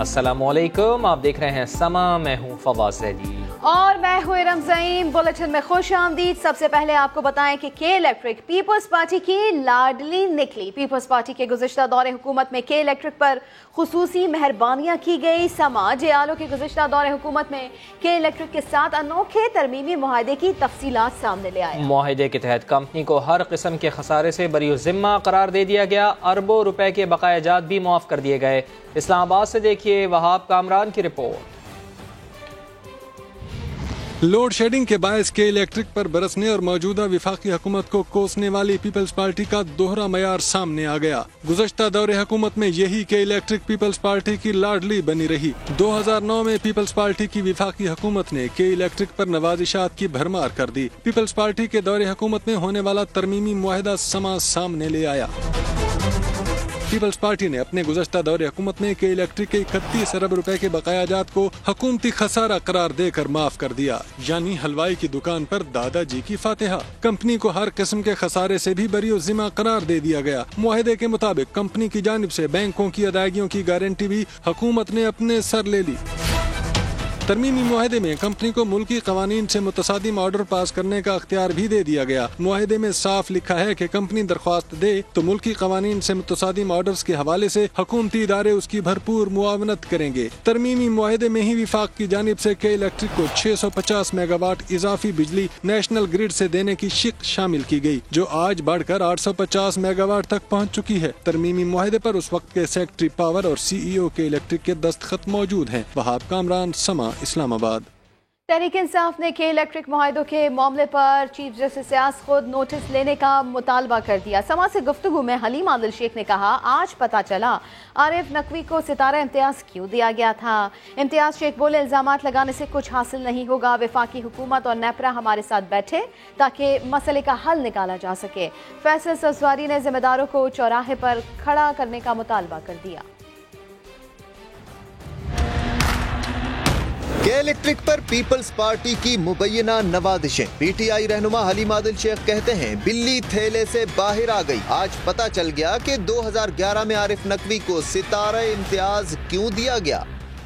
अस्सलामुअलैकुम, आप देख रहे हैं समा, मैं हूं फवाद ज़ैदी और मैं हूं रमज़ीन। बुलेटिन में खुश आमदीद। सबसे पहले आपको बताएं कि के इलेक्ट्रिक पीपल्स पार्टी की लाडली निकली। पीपल्स पार्टी के गुज़िश्ता दौरे हुकूमत में के इलेक्ट्रिक पर खुसूसी मेहरबानियां की गई। समाज आलो के गुज़िश्ता दौरे हुकूमत में के इलेक्ट्रिक के साथ अनोखे तरमीमी मुआहदे की तफसीलात सामने ले आए। मुआहदे के तहत कंपनी को हर किस्म के खसारे से बरी ज़िम्मा करार दे दिया गया। अरबों रुपए के बकायाजात भी मुआफ़ कर दिए गए। इस्लामाबाद से देखिए वहाब कामरान की रिपोर्ट। लोड शेडिंग के बायस के इलेक्ट्रिक पर बरसने और मौजूदा विफाकी हुकूमत को कोसने वाली पीपल्स पार्टी का दोहरा मयार सामने आ गया। गुज़श्ता दौरे हुकूमत में यही के इलेक्ट्रिक पीपल्स पार्टी की लाडली बनी रही। 2009 में पीपल्स पार्टी की विफाकी हुकूमत ने के इलेक्ट्रिक पर नवाजिशात की भरमार कर दी। पीपल्स पार्टी के दौरे हुकूमत में होने वाला तरमीमी मुआहदा समाज सामने ले आया। पीपल्स पार्टी ने अपने गुज़श्ता दौरे हुकूमत में के इलेक्ट्रिक के 31 अरब रुपए के बकायाजात को हुकूमती खसारा करार देकर माफ कर दिया। यानी हलवाई की दुकान पर दादाजी की फातिहा। कंपनी को हर किस्म के खसारे से भी बरी ज़िम्मा करार दे दिया गया। मुआहदे के मुताबिक कंपनी की जानिब से बैंकों की अदायगियों की गारंटी भी हुकूमत ने अपने सर ले ली। तरमीमी मुआहदे में कंपनी को मुल्की कवानीन से मुतसादिम ऑर्डर पास करने का अख्तियार भी दे दिया गया। मुआहदे में साफ लिखा है कि कंपनी दरख्वास्त दे तो मुल्की कवानीन से मुतसादिम ऑर्डर्स के हवाले से हुकूमती इदारे उसकी भरपूर मुआवनत करेंगे। तरमीमी मुआहदे में ही विफाक की जानिब से के इलेक्ट्रिक को 650 मेगावाट इजाफी बिजली नेशनल ग्रिड से देने की शिक शामिल की गई, जो आज बढ़कर 850 मेगावाट तक पहुँच चुकी है। तरमीमी मुआहदे पर उस वक्त के सेक्रेटरी पावर और CEO के इलेक्ट्रिक के दस्तखत मौजूद हैं। वहाब कामरान, समा, इस्लामाबाद। तहरीक इंसाफ ने के इलेक्ट्रिक मुआहदों के मामले पर चीफ जस्टिस यास खुद नोटिस लेने का मुतालबा कर दिया। समा से गुफ्तगू में हलीम आदिल शेख ने कहा, आज पता चला आरिफ नकवी को सितारा इम्तियाज क्यों दिया गया था। इम्तियाज शेख बोले, इल्जामात लगाने से कुछ हासिल नहीं होगा। वफाकी हुकूमत और नेपरा हमारे साथ बैठे ताकि मसले का हल निकाला जा सके। फैसल सब्जवारी ने जिम्मेदारों को चौराहे पर खड़ा करने का मुतालबा कर दिया। के इलेक्ट्रिक पर पीपल्स पार्टी की मुबैना नवाजिशें। PTI रहनुमा हलीम आदिल शेख कहते हैं, बिल्ली थैले से बाहर आ गई। आज पता चल गया कि 2011 में आरिफ नकवी को सितारा इम्तियाज क्यों दिया गया।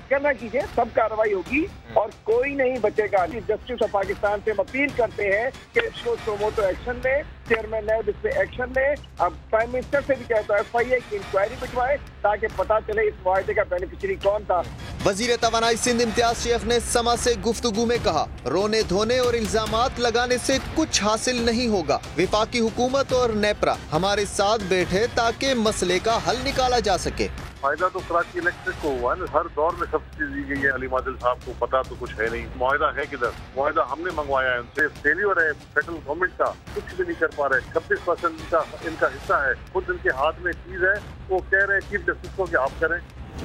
करना कीजिए, सब कार्रवाई होगी और कोई नहीं बचेगा। जस्टिस ऑफ पाकिस्तान से हम अपील करते हैं कि सुमोटो एक्शन ले, चेयरमैन नैब इस पे एक्शन ले। अब प्राइम मिनिस्टर से भी कहता है FIA की इंक्वायरी बिठवाए ताकि पता चले इस मुआहदे का बेनिफिशियरी कौन था। वजीर तवानाई सिंध इम्तियाज शेख ने समा से गुफ्तगू में कहा, रोने धोने और इल्जामात लगाने से कुछ हासिल नहीं होगा। विफाकी हुकूमत और नेपरा हमारे साथ बैठे ताकि मसले का हल निकाला जा सके। फायदा तो कराची इलेक्ट्रिक को हुआ है। हर दौर में सब्सिडी दी गई है। हलीम आदिल साहब को पता तो कुछ है नहीं। मुआहदा है किधर? मुआहदा हमने मंगवाया है उनसे। फेलियर है फेडरल गवर्नमेंट का, कुछ भी नहीं कर पा रहे। 26% का इनका हिस्सा है, खुद इनके हाथ में चीज है। वो कह रहे हैं चीफ जस्टिस को कि आप करें।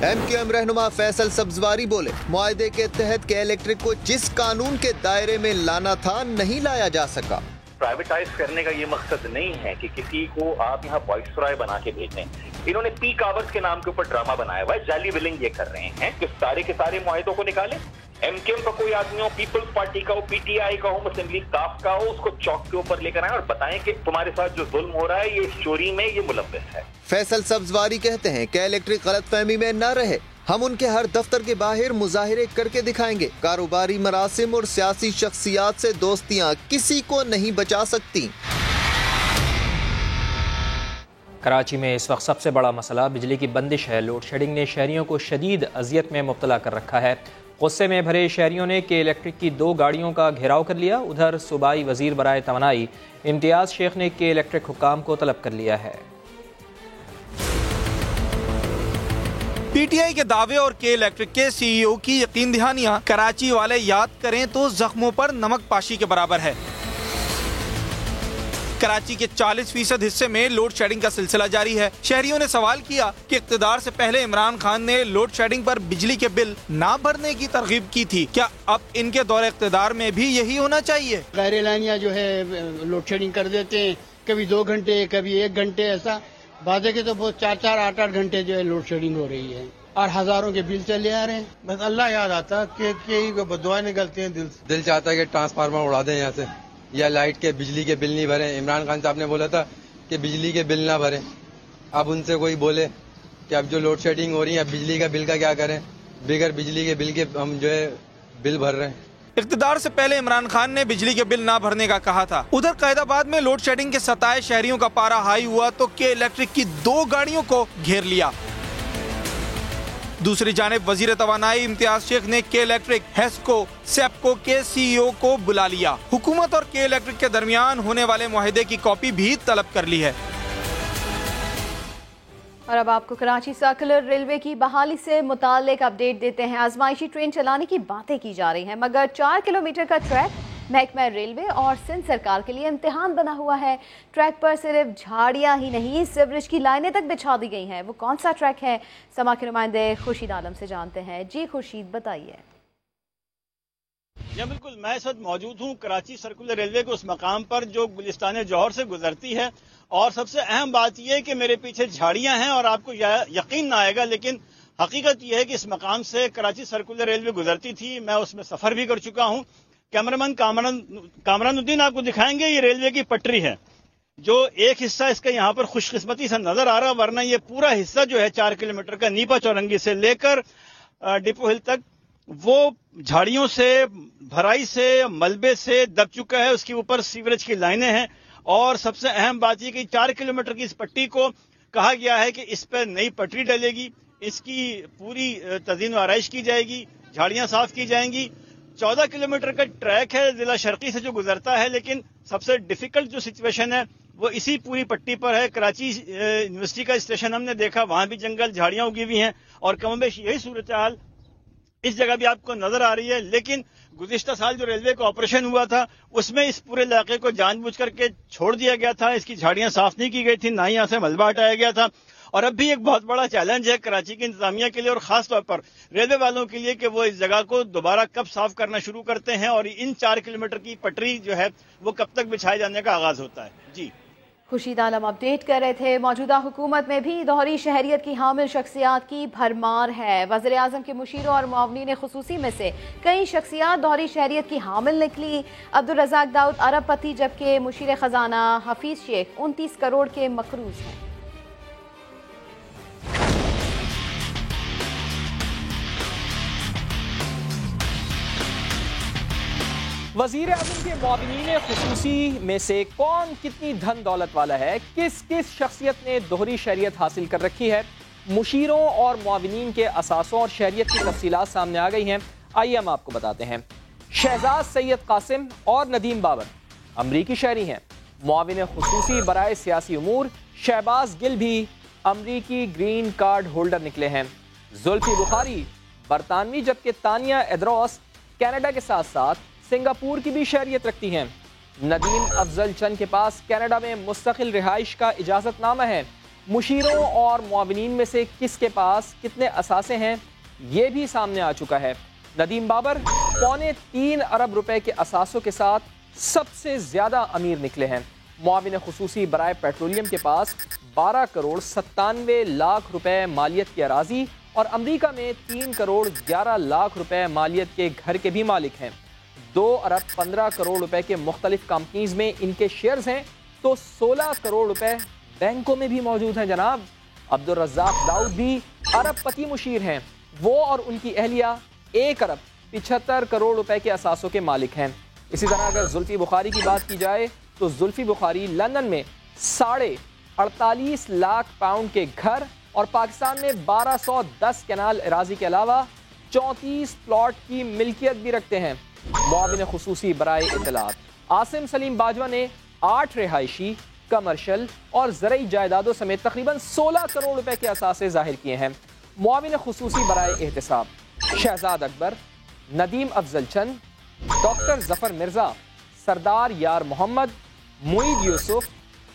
MQM रहनुमा फैसल सब्जवारी बोले, मुआहदे के तहत के इलेक्ट्रिक को जिस कानून के दायरे में लाना था नहीं लाया जा सका। प्राइवेटाइज करने का ये मकसद नहीं है कि किसी को आप यहाँ वॉइसरॉय बना के भेजें। इन्होंने पीक आवर्स के नाम के ऊपर ड्रामा बनाया हुआ है। जाली बिलिंग ये कर रहे हैं कि सारे के सारे मुआहदों को निकालें। MQM का कोई आदमी हो, पीपल्स पार्टी का हो, PTI का हो, मुस्लिम लीग काफ का हो, उसको चौक के ऊपर लेकर आए और बताएं कि तुम्हारे साथ जो जुल्म हो रहा है ये चोरी में ये मुलव्वस है। फैसल सब्जवारी कहते हैं कि इलेक्ट्रिक गलतफहमी में न रहे, हम उनके हर दफ्तर के बाहर मुजाहिरे करके दिखाएंगे। कारोबारी मरासिम और सियासी शख्सियात से दोस्तियां किसी को नहीं बचा सकती। कराची में इस वक्त सबसे बड़ा मसला बिजली की बंदिश है। लोड शेडिंग ने शहरियों को शदीद अजियत में मुब्तला कर रखा है। गुस्से में भरे शहरियों ने के इलेक्ट्रिक की 2 गाड़ियों का घेराव कर लिया। उधर सूबाई वजीर बराए तवानाई इम्तियाज शेख ने के इलेक्ट्रिक हुक्काम को तलब कर लिया है। PTI के दावे और के इलेक्ट्रिक के CEO की यकीन दहानियां कराची वाले याद करें तो जख्मों पर नमक पाशी के बराबर है। कराची के 40% हिस्से में लोड शेडिंग का सिलसिला जारी है। शहरियों ने सवाल किया कि इक़्तिदार से पहले इमरान खान ने लोड शेडिंग पर बिजली के बिल ना भरने की तरगीब की थी, क्या अब इनके दौरे इक़्तिदार में भी यही होना चाहिए? गैर एलानिया जो है लोड शेडिंग कर देते हैं, कभी 2 घंटे कभी 1 घंटे, ऐसा बातें के तो बहुत 4-4, 8-8 घंटे जो है लोड शेडिंग हो रही है और हजारों के बिल चले आ रहे हैं। बस अल्लाह याद आता कि बदुआ निकलते हैं दिल चाहता है कि ट्रांसफार्मर उड़ा दें यहाँ से, या लाइट के बिजली के बिल नहीं भरे। इमरान खान साहब ने बोला था कि बिजली के बिल ना भरें। अब उनसे कोई बोले कि अब जो लोड शेडिंग हो रही है बिजली का बिल का क्या करें, बगैर बिजली के बिल के हम जो है बिल भर रहे हैं। इक़्तिदार से पहले इमरान खान ने बिजली के बिल ना भरने का कहा था। उधर कैदाबाद में लोड शेडिंग के सताए शहरियों का पारा हाई हुआ तो के इलेक्ट्रिक की 2 गाड़ियों को घेर लिया। दूसरी जानिब वजीर तवानाई इम्तियाज शेख ने के इलेक्ट्रिक, हेस्को, सेप्को के CEO को बुला लिया। हुकूमत और के इलेक्ट्रिक के दरमियान होने वाले मुआहदे की कॉपी भी तलब कर ली है। और अब आपको कराची सर्कुलर रेलवे की बहाली से मुताल्लिक अपडेट देते हैं। आजमाइशी ट्रेन चलाने की बातें की जा रही हैं, मगर 4 किलोमीटर का ट्रैक महकमा रेलवे और सिंध सरकार के लिए इम्तिहान बना हुआ है। ट्रैक पर सिर्फ झाड़ियां ही नहीं, सीवरेज की लाइनें तक बिछा दी गई हैं। वो कौन सा ट्रैक है, समा के नुमाइंदे खुर्शीद आलम से जानते हैं। जी खुर्शीद, बताइए। जी बिल्कुल, मैं इस वक्त मौजूद हूँ कराची सर्कुलर रेलवे के उस मकाम पर जो गुलिस्तान जौहर से गुजरती है। और सबसे अहम बात यह है कि मेरे पीछे झाड़ियां हैं और आपको यकीन ना आएगा, लेकिन हकीकत यह है कि इस मकाम से कराची सर्कुलर रेलवे गुजरती थी। मैं उसमें सफर भी कर चुका हूँ। कैमरामैन कामरानुद्दीन आपको दिखाएंगे, ये रेलवे की पटरी है। जो एक हिस्सा इसका यहाँ पर खुशकिस्मती से नजर आ रहा, वरना ये पूरा हिस्सा जो है 4 किलोमीटर का नीपा चौरंगी से लेकर डिपो हिल तक वो झाड़ियों से, भराई से, मलबे से दब चुका है। उसके ऊपर सीवरेज की लाइनें हैं और सबसे अहम बात यह कि 4 किलोमीटर की इस पट्टी को कहा गया है कि इस पर नई पटरी डलेगी, इसकी पूरी तज़ीन व आराइश की जाएगी, झाड़ियां साफ की जाएंगी। 14 किलोमीटर का ट्रैक है जिला शर्की से जो गुजरता है, लेकिन सबसे डिफिकल्ट जो सिचुएशन है वो इसी पूरी पट्टी पर है। कराची यूनिवर्सिटी का स्टेशन हमने देखा, वहां भी जंगल, झाड़ियां उगी हुई हैं और कमोबेश यही सूरत हाल इस जगह भी आपको नजर आ रही है। लेकिन गुज़िश्ता साल जो रेलवे का ऑपरेशन हुआ था उसमें इस पूरे इलाके को जानबूझ करके छोड़ दिया गया था। इसकी झाड़ियां साफ नहीं की गई थी, ना ही यहाँ से मलबा हटाया गया था। और अब भी एक बहुत बड़ा चैलेंज है कराची की इंतजामिया के लिए और खास तौर पर रेलवे वालों के लिए कि वो इस जगह को दोबारा कब साफ करना शुरू करते हैं और इन 4 किलोमीटर की पटरी जो है वो कब तक बिछाए जाने का आगाज होता है। जी खुर्शीद आलम अपडेट कर रहे थे। मौजूदा हुकूमत में भी दोहरी शहरियत की हामिल शख्सियात की भरमार है। वज़ीर आज़म के मुशीरों और मुआवनीन खुसूसी में से कई शख्सियात दोहरी शहरियत की हामिल निकली। अब्दुल रज़ाक दाऊद अरबपति, जबकि मुशीर खजाना हफीज शेख 29 करोड़ के मकरूज हैं। वज़ीर आज़म के मुआविनीन खुसूसी में से कौन कितनी धन दौलत वाला है, किस किस शख्सियत ने दोहरी शहरियत हासिल कर रखी है, मुशीरों और मुआविनीन के असासों और शहरियत की तफसीलात सामने आ गई हैं। आइए हम आपको बताते हैं। शहजाद सैयद कासिम और नदीम बाबर अमरीकी शहरी हैं। मुआविन खुसूसी बराए सियासी उमूर शहबाज गिल भी अमरीकी ग्रीन कार्ड होल्डर निकले हैं। जुल्फी बुखारी बरतानवी, जबकि तानिया एड्रोस कनाडा के साथ साथ सिंगापुर की भी शहरियत रखती हैं। नदीम अफजल चंद के पास कनाडा में मुस्तकिल रिहाइश का इजाज़तनामा है। मुशीरों और मुआविनीन में से किसके पास कितने असासे हैं ये भी सामने आ चुका है। नदीम बाबर 3.25 अरब रुपए के असासों के साथ सबसे ज़्यादा अमीर निकले हैं। मुआविन खुसूसी बराए पेट्रोलियम के पास 12 करोड़ 97 लाख रुपए मालियत की अराजी और अमरीका में 3 करोड़ 11 लाख रुपए मालियत के घर के भी मालिक हैं। 2 अरब 15 करोड़ रुपए के मुख्तलिफ कंपनीज में इनके शेयर्स हैं, तो 16 करोड़ रुपए बैंकों में भी मौजूद हैं। जनाब अब्दुल रज़ाक दाऊद भी अरबपति मुशीर हैं। वो और उनकी अहलिया 1 अरब 75 करोड़ रुपए के असासों के मालिक हैं। इसी तरह अगर जुल्फी बुखारी की बात की जाए तो जुल्फी बुखारी लंदन में 48.5 लाख पाउंड के घर और पाकिस्तान में 1210 कैनाल अराजी के अलावा 34 प्लॉट की मिल्कियत भी रखते हैं। मुआविन खुसूसी बराए इत्तलात आसिम सलीम बाजवा ने 8 रिहायशी, कमर्शल और ज़रई जायदादों समेत तकरीबन 16 करोड़ रुपए के असासे जाहिर किए हैं। मुआविन खुसूसी बराए एहतिसाब शहजाद अकबर, नदीम अफजल चंद, डॉक्टर जफर मिर्जा, सरदार यार मोहम्मद, मुईद यूसुफ,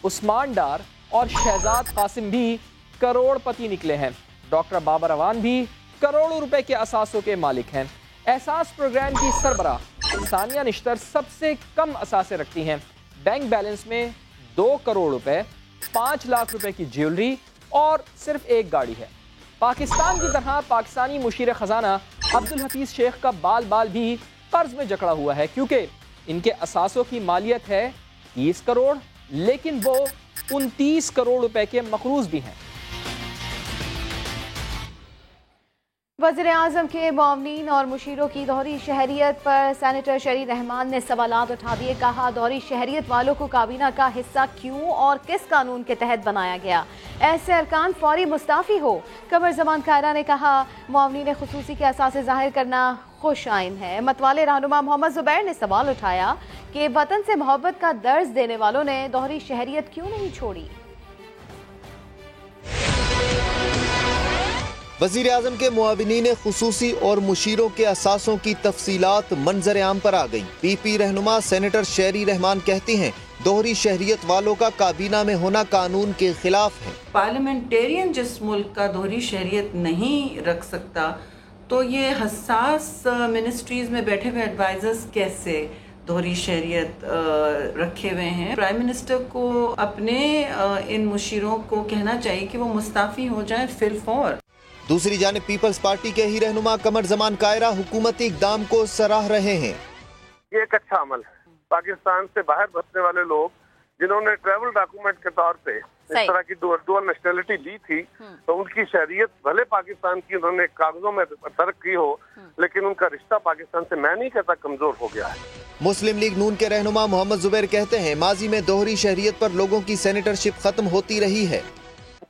उस्मान डार और शहजाद कासिम भी करोड़पति निकले हैं। डॉक्टर बाबर अवान भी करोड़ों रुपए के असासों के मालिक हैं। एहसास प्रोग्राम की सरबराह सानिया निश्तर सबसे कम असासे रखती हैं। बैंक बैलेंस में 2 करोड़ रुपए, 5 लाख रुपए की ज्वेलरी और सिर्फ 1 गाड़ी है। पाकिस्तान की तरह पाकिस्तानी मुशीर खजाना अब्दुल हफीज शेख का बाल बाल भी कर्ज में जकड़ा हुआ है, क्योंकि इनके असासों की मालियत है 30 करोड़, लेकिन वो 29 करोड़ रुपए के मकरूज भी हैं। वज़ीर-ए-आज़म के मुआवनीन और मुशीरों की दोहरी शहरियत पर सेनेटर शहरी रहमान ने सवालात उठा दिए। कहा, दोहरी शहरियत वालों को काबीना का हिस्सा क्यों और किस कानून के तहत बनाया गया? ऐसे अरकान फौरी मुस्ताफ़ी हो। कमर ज़मान कायरा ने कहा, मुआवनीन खुसूसी के असासे ज़ाहिर करना खुश आइन है। मतवाले रहनुमा मोहम्मद ज़ुबैर ने सवाल उठाया कि वतन से मोहब्बत का दर्ज देने वालों ने दोहरी शहरियत क्यों नहीं छोड़ी? वज़ीर आज़म के मुआविनीन खुसूसी और मुशीरों के असासों की तफसीलात मंजर आम पर आ गई। PP रहनुमा सेनेटर शहरी रहमान कहती हैं, दोहरी शहरियत वालों का काबीना में होना कानून के खिलाफ है। पार्लियामेंटेरियन जिस मुल्क का दोहरी शहरियत नहीं रख सकता, तो ये हसास मिनिस्ट्रीज में बैठे हुए एडवाइजर्स कैसे दोहरी शहरियत रखे हुए हैं? प्राइम मिनिस्टर को अपने इन मुशीरों को कहना चाहिए कि वो मुस्ताफ़ी हो जाए फिलफौर। दूसरी जानिब पीपल्स पार्टी के ही रहनुमा कमर ज़मान कायरा हुकूमती इक़दाम को सराह रहे हैं। ये एक अच्छा अमल है। पाकिस्तान से बाहर बसने वाले लोग जिन्होंने ट्रैवल डॉक्यूमेंट के तौर पे इस तरह की डुअल नेशनलिटी ली थी, तो उनकी शहरियत भले पाकिस्तान की उन्होंने कागजों में तर्क की हो, लेकिन उनका रिश्ता पाकिस्तान से मैं नहीं कहता कमजोर हो गया है। मुस्लिम लीग नून के रहनुमा मोहम्मद ज़ुबैर कहते हैं, माजी में दोहरी शहरियत पर लोगों की सेनेटरशिप खत्म होती रही है।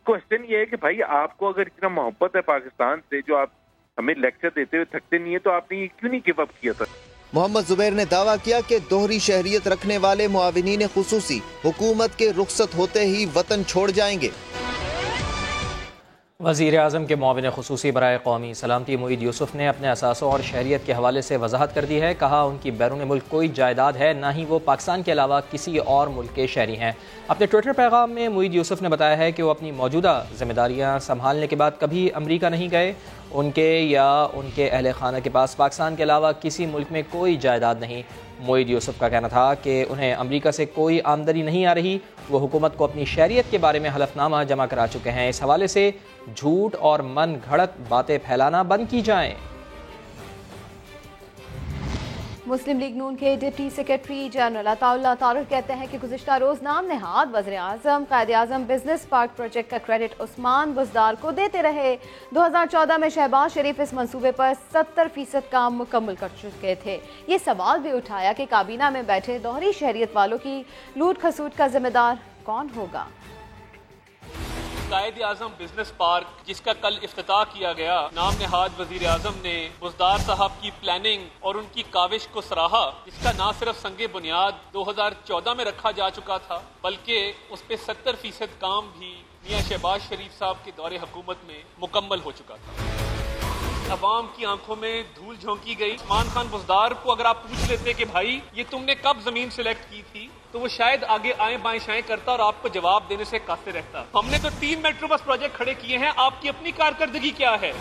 क्वेश्चन ये है कि भाई आपको अगर इतना मोहब्बत है पाकिस्तान से, जो आप हमें लेक्चर देते हुए थकते नहीं है, तो आपने ये क्यों नहीं गिव अप किया था? मोहम्मद ज़ुबैर ने दावा किया कि दोहरी शहरियत रखने वाले मुआविनीन खुसूसी हुकूमत के रुखसत होते ही वतन छोड़ जाएंगे। वज़ीर-ए-आज़म के मुआविन खुसूसी बराए कौमी सलामती मुईद यूसुफ ने अपने असासों और शहरियत के हवाले से वजाहत कर दी है। कहा, उनकी बैरून मुल्क कोई जायदाद है, ना ही वो पाकिस्तान के अलावा किसी और मुल्क के शहरी हैं। अपने ट्विटर पैगाम में मुईद यूसुफ ने बताया है कि वो अपनी मौजूदा जिम्मेदारियाँ संभालने के बाद कभी अमरीका नहीं गए। उनके या उनके अहल खाना के पास पाकिस्तान के अलावा किसी मुल्क में कोई जायदाद नहीं। मुईद यूसुफ का कहना था कि उन्हें अमरीका से कोई आमदनी नहीं आ रही। वो हुकूमत को अपनी शहरियत के बारे में हलफनामा जमा करा चुके हैं। इस हवाले से झूठ और मन घड़त बातें फैलाना बंद की जाएं। मुस्लिम लीग नून के डिप्टी सेक्रेटरी जनरल अताउल्लाह तारुक कहते हैं कि गुज़िश्ता रोज़ नाम नहाद वज़ीर-ए-आज़म क़ायद-ए-आज़म बिजनेस पार्क प्रोजेक्ट का क्रेडिट उस्मान बुज़दार को देते रहे। 2014 में शहबाज शरीफ इस मंसूबे पर 70% काम मुकम्मल कर चुके थे। ये सवाल भी उठाया कि काबीना में बैठे दोहरी शहरियत वालों की लूट खसूट का जिम्मेदार कौन होगा? क़ायद-ए-आज़म बिजनेस पार्क, जिसका कल इफ्तिताह किया गया, नाम नहाद वज़ीर-ए-आज़म ने बुज़दार साहब की प्लानिंग और उनकी काविश को सराहा, जिसका न सिर्फ संगे बुनियाद 2014 में रखा जा चुका था, बल्कि उस पर 70% काम भी मियां शहबाज शरीफ साहब के दौरे हुकूमत में मुकम्मल हो चुका था। अवाम की आंखों में धूल झोंकी गई। उस्मान खान बुज़दार को अगर आप पूछ लेते कि भाई ये तुमने कब जमीन सिलेक्ट की थी, तो वो शायद आगे आए बाएं शाएं करता और आपको जवाब देने से कासे रहता। हमने तो 3 मेट्रो बस प्रोजेक्ट खड़े किए हैं। आपकी अपनी कारकर्दगी क्या है?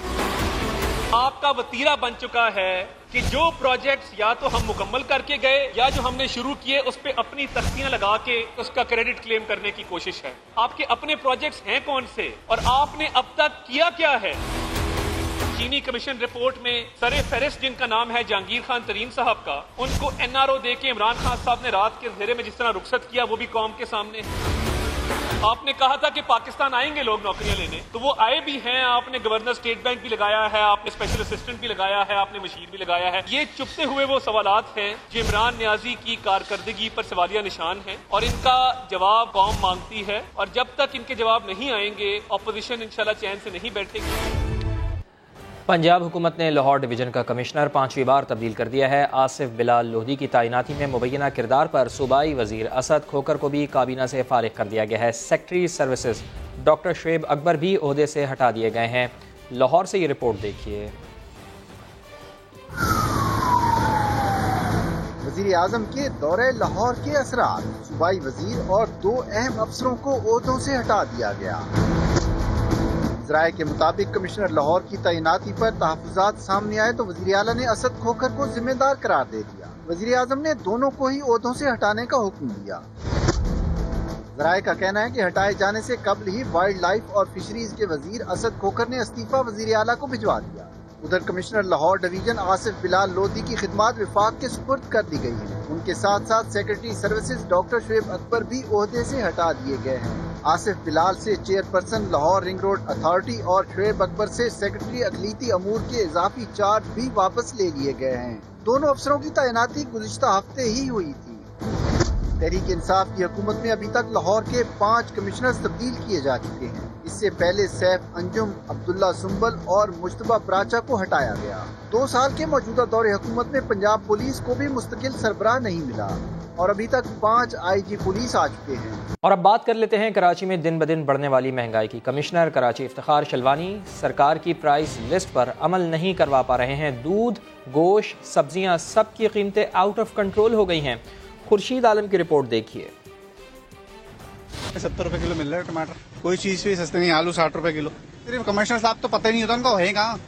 आपका वतीरा बन चुका है कि जो प्रोजेक्ट्स या तो हम मुकम्मल करके गए या जो हमने शुरू किए उस पे अपनी तख्तियां लगा के उसका क्रेडिट क्लेम करने की कोशिश है। आपके अपने प्रोजेक्ट्स हैं कौन से और आपने अब तक किया क्या है? चीनी कमीशन रिपोर्ट में सरे फेरिस्त जिनका नाम है जहांगीर खान तरीन साहब का, उनको NRO दे के इमरान खान साहब ने रात के अंधेरे में जिस तरह रुखसत किया, वो भी कौम के सामने। आपने कहा था कि पाकिस्तान आएंगे लोग नौकरियां लेने, तो वो आए भी हैं। आपने गवर्नर स्टेट बैंक भी लगाया है, आपने स्पेशल असिस्टेंट भी लगाया है, आपने मशीर भी लगाया है। ये चुपते हुए वो सवालात हैं जो इमरान नियाजी की कारकर्दगी पर सवालिया निशान है और इनका जवाब कौम मांगती है। और जब तक इनके जवाब नहीं आएंगे, अपोजिशन इंशाल्लाह चैन से नहीं बैठेगी। पंजाब हुकूमत ने लाहौर डिवीज़न का कमिश्नर 5वीं बार तब्दील कर दिया है। आसिफ बिलाल लोधी की तैनाती में मुबैना किरदार पर सूबाई वज़ीर असद खोकर को भी काबीना से फारिग कर दिया गया है। Secretary services doctor Shoaib Akbar भी ओहदे से हटा दिए गए हैं। लाहौर से ये रिपोर्ट देखिए। वज़ीर-ए-आज़म के दौरे लाहौर के असरात, सूबाई वज़ीर और 2 अहम अफसरों को ओहदों से हटा दिया गया। ज़राए के मुताबिक कमिश्नर लाहौर की तैनाती पर तहफ़्फ़ुज़ात सामने आए तो वज़ीर आला ने असद खोकर को जिम्मेदार करार दे दिया। वज़ीर-ए-आज़म ने दोनों को ही ओहदों से हटाने का हुक्म दिया। ज़राए का कहना है कि हटाए जाने से कबल ही वाइल्ड लाइफ और फिशरीज के वज़ीर असद खोकर ने इस्तीफा वज़ीर आला को भिजवा दिया। उधर कमिश्नर लाहौर डिवीजन आसिफ बिलाल लोधी की खिदमात विफाक के सुपुर्द कर दी गई है। उनके साथ साथ secretary services doctor Shoaib Akbar भी ओहदे से हटा दिए गए हैं। आसिफ बिलाल से chairperson Lahore ring road authority और शुएब अकबर से सेक्रेटरी अकलीती अमूर के इजाफी चार्ज भी वापस ले लिए गए हैं। दोनों अफसरों की तैनाती गुज़िश्ता हफ्ते ही हुई थी। तहरीक इंसाफ की हुकूमत में अभी तक लाहौर के 5 कमिश्नर तब्दील किए जा चुके हैं। इससे पहले सैफ अंजुम, अब्दुल्ला सुंबल और मुश्तबा प्राचा को हटाया गया। 2 साल के मौजूदा दौरे हुकूमत में पंजाब पुलिस को भी मुस्तकिल सरबराह नहीं मिला और अभी तक 5 IG पुलिस आ चुके हैं। और अब बात कर लेते हैं कराची में दिन ब दिन बढ़ने वाली महंगाई की। कमिश्नर कराची इफ्तिखार शलवानी सरकार की प्राइस लिस्ट पर अमल नहीं करवा पा रहे हैं। दूध, गोश्त, सब्जियां सब की कीमतें आउट ऑफ कंट्रोल हो गई हैं। खुर्शीद आलम की रिपोर्ट देखिए। 70 रुपए किलो मिल रहा है टमाटर, कोई चीज भी सस्ती नहीं। आलू 60 रुपए किलो। सिर्फ कमिश्नर साहब तो पता ही नहीं होता उनको है कहाँ।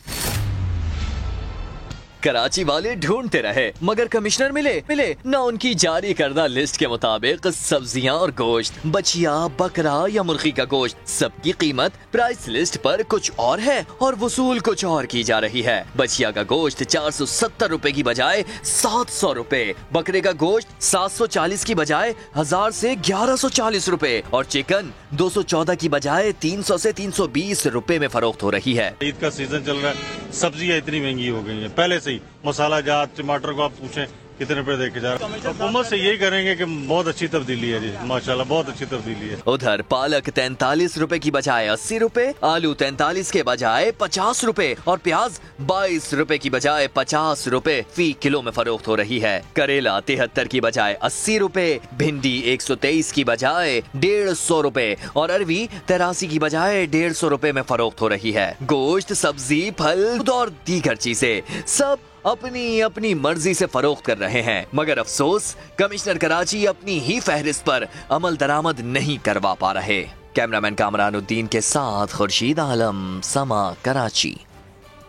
कराची वाले ढूंढते रहे मगर कमिश्नर मिले न। उनकी जारी करदा लिस्ट के मुताबिक सब्जियां और गोश्त, बचिया, बकरा या मुर्गी का गोश्त, सबकी कीमत प्राइस लिस्ट पर कुछ और है और वसूल कुछ और की जा रही है। बचिया का गोश्त 470 रुपए की बजाय 700 रुपए, बकरे का गोश्त 740 की बजाय 1000 से 1140 रुपए और चिकन 214 की बजाय 300 से 320 रुपए में फरोख्त हो रही है। ईद का सीजन चल रहा है, सब्जियां इतनी महंगी हो गई है पहले से। मसाला जात टमाटर को आप पूछें कितने रुपए देखे जा रहे हैं। हुकूमत से यही करेंगे कि बहुत अच्छी तब्दीली है जी, माशाल्लाह बहुत अच्छी तब्दीली है। उधर पालक 43 रुपए की बजाय 80 रुपए, आलू 43 के बजाय 50 रुपए और प्याज 22 रुपए की बजाय 50 रुपए फी किलो में फरोख्त हो रही है। करेला 73 की बजाय 80 रुपए, भिंडी 123 की बजाय 150 रुपए और अरवी 83 की बजाय 150 रुपए में फरोख्त हो रही है। गोश्त, सब्जी, फल और दीगर चीजें सब अपनी अपनी मर्जी से फरोख्त कर रहे हैं मगर अफसोस कमिश्नर कराची अपनी ही फहरिस्त पर अमल दरामद नहीं करवा पा रहे। कैमरामैन कामरानुद्दीन के साथ खुर्शीद आलम, समा, कराची।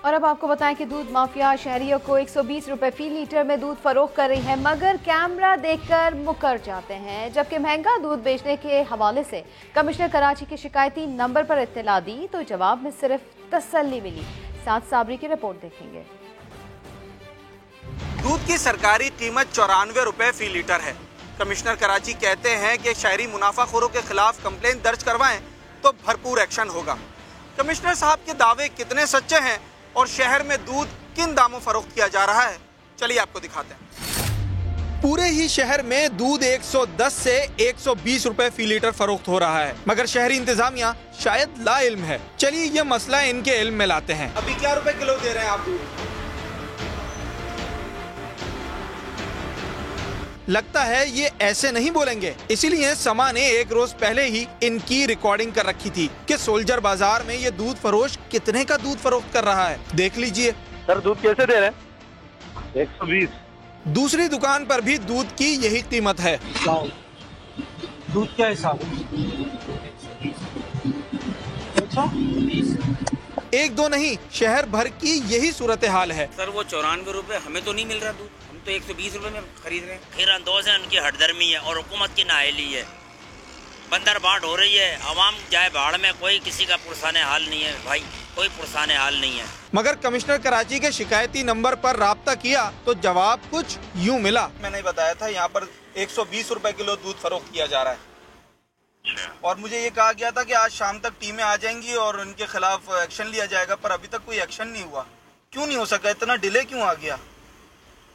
और अब आपको बताएं कि दूध माफिया शहरियों को 120 रुपए फी लीटर में दूध फरोख्त कर रही है मगर कैमरा देखकर मुकर जाते हैं। जबकि महंगा दूध बेचने के हवाले से कमिश्नर कराची के शिकायती नंबर पर इत्तला दी तो जवाब में सिर्फ तसल्ली मिली। साथ साबरी की रिपोर्ट देखेंगे। दूध की सरकारी कीमत 94 रुपए फी लीटर है। कमिश्नर कराची कहते हैं कि शहरी मुनाफाखोरों के खिलाफ कंप्लेंट दर्ज करवाएं तो भरपूर एक्शन होगा। कमिश्नर साहब के दावे कितने सच्चे हैं और शहर में दूध किन दामों फरोख्त किया जा रहा है, चलिए आपको दिखाते हैं। पूरे ही शहर में दूध 110 से 120 रुपए फी लीटर फरोख्त हो रहा है मगर शहरी इंतजामिया शायद ला इल्म है। चलिए ये मसला इनके इल्म में लाते हैं। अभी क्या रुपए किलो दे रहे हैं आप दूध? लगता है ये ऐसे नहीं बोलेंगे, इसीलिए समा ने एक रोज पहले ही इनकी रिकॉर्डिंग कर रखी थी कि सोल्जर बाजार में ये दूध फरोश कितने का दूध फरोख्त कर रहा है। देख लीजिए। सर दूध कैसे दे रहे हैं? 120। दूसरी दुकान पर भी दूध की यही कीमत है। दूध क्या हिसाब? 1-2 नहीं, शहर भर की यही सूरत हाल है। सर वो 94 रुपए हमें तो नहीं मिल रहा दूध, हम तो 120 रुपए में खरीद रहे हैं। फिर अंदोज है, उनकी हटदर्मी है और हुकूमत की नाअहली है। बंदर बाट हो रही है, आवाम जाए बाढ़ में, कोई किसी का पुरसाने हाल नहीं है भाई, कोई पुरसाने हाल नहीं है। मगर कमिश्नर कराची के शिकायती नंबर पर राब्ता किया तो जवाब कुछ यूँ मिला। मैंने बताया था यहाँ पर 120 रुपए किलो दूध फरोख्त किया जा रहा है और मुझे ये कहा गया था कि आज शाम तक टीमें आ जाएंगी और उनके खिलाफ एक्शन लिया जाएगा, पर अभी तक कोई एक्शन नहीं हुआ। क्यों नहीं हो सका? इतना डिले क्यों आ गया?